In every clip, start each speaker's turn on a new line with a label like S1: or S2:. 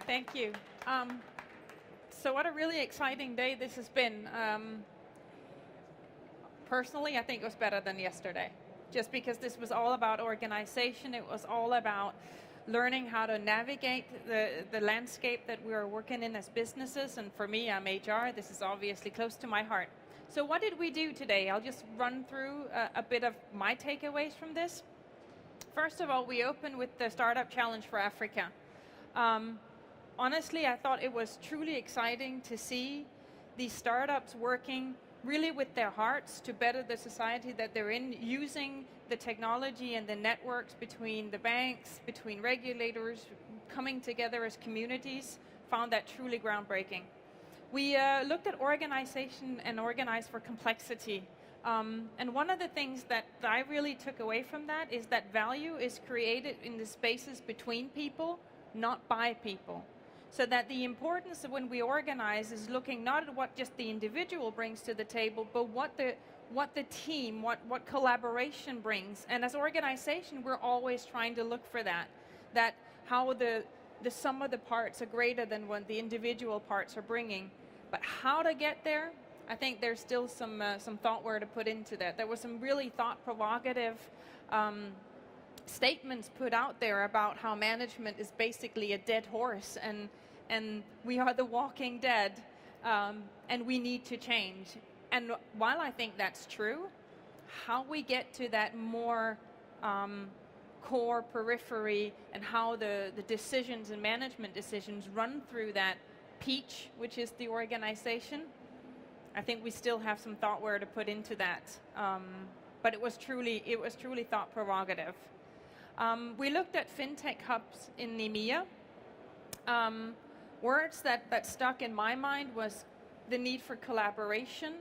S1: Thank you. So what a really exciting day this has been. Personally, I think it was better than yesterday, just because this was all about organization. It was all about learning how to navigate the landscape that we are working in as businesses. And for me, I'm HR. This is obviously close to my heart. So what did we do today? I'll just run through a bit of my takeaways from this. First of all, we opened with the Startup Challenge for Africa. Honestly, I thought it was truly exciting to see these startups working really with their hearts to better the society that they're in, using the technology and the networks between the banks, between regulators, coming together as communities. Found that truly groundbreaking. We looked at organization and organized for complexity. And one of the things that I really took away from that is that value is created in the spaces between people, not by people. So that the importance of when we organize is looking not at what just the individual brings to the table, but what the team, what collaboration brings. And as organization, we're always trying to look for that how the sum of the parts are greater than what the individual parts are bringing. But how to get there, I think there's still some thought where to put into that. There was some really thought-provocative statements put out there about how management is basically a dead horse and we are the walking dead and we need to change. And while I think that's true, how we get to that more core periphery and how the decisions and management decisions run through that peach, which is the organization, I think we still have some thought where to put into that. But it was truly thought provocative. We looked at fintech hubs in EMEA. Words that stuck in my mind was the need for collaboration,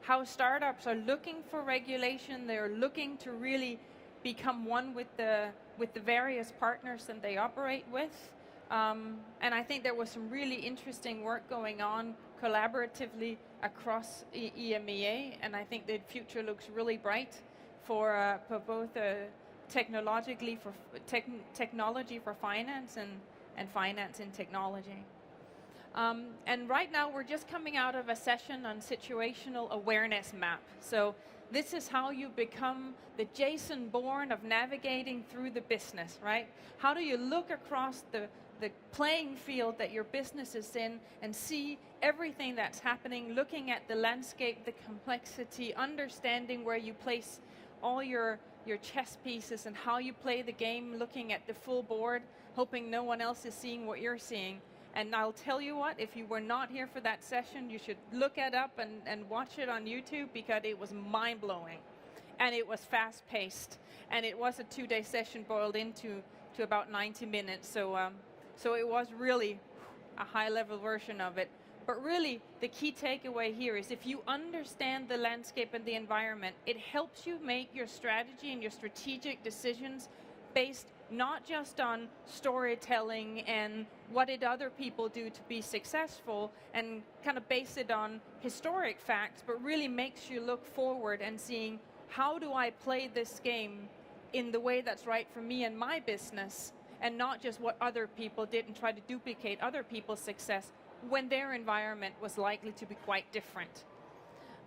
S1: how startups are looking for regulation, they're looking to really become one with the various partners that they operate with. And I think there was some really interesting work going on collaboratively across EMEA, and I think the future looks really bright for both technology for finance and finance in technology. And right now we're just coming out of a session on situational awareness map. So this is how you become the Jason Bourne of navigating through the business, right? How do you look across the playing field that your business is in and see everything that's happening, looking at the landscape, the complexity, understanding where you place all your chess pieces and how you play the game, looking at the full board, hoping no one else is seeing what you're seeing. And I'll tell you what, if you were not here for that session, you should look it up and watch it on YouTube, because it was mind-blowing. And it was fast-paced. And it was a 2-day session boiled into about 90 minutes. So it was really a high-level version of it. But really, the key takeaway here is if you understand the landscape and the environment, it helps you make your strategy and your strategic decisions based not just on storytelling and what did other people do to be successful and kind of base it on historic facts, but really makes you look forward and seeing how do I play this game in the way that's right for me and my business, and not just what other people did and try to duplicate other people's success when their environment was likely to be quite different.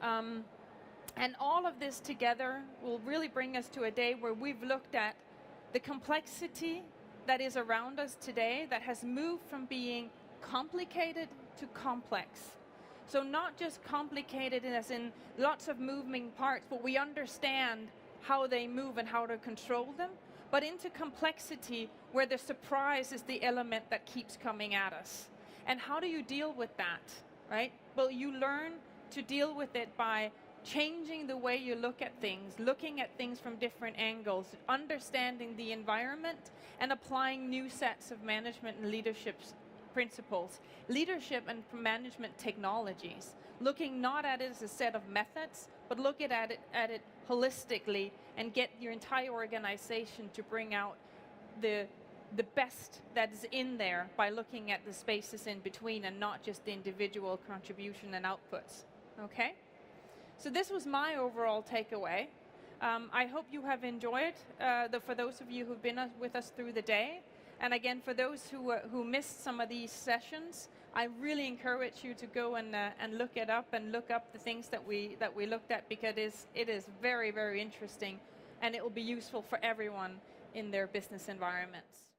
S1: And all of this together will really bring us to a day where we've looked at the complexity that is around us today that has moved from being complicated to complex. So not just complicated as in lots of moving parts, but we understand how they move and how to control them, but into complexity where the surprise is the element that keeps coming at us. And how do you deal with that, right? Well, you learn to deal with it by changing the way you look at things, looking at things from different angles, understanding the environment, and applying new sets of management and leadership principles, leadership and management technologies, looking not at it as a set of methods, but look at it holistically and get your entire organization to bring out the best that is in there by looking at the spaces in between and not just the individual contribution and outputs. Okay? So this was my overall takeaway. I hope you have enjoyed, for those of you who've been with us through the day. And again, for those who missed some of these sessions, I really encourage you to go and look it up and look up the things that we looked at, because it is very, very interesting, and it will be useful for everyone in their business environments.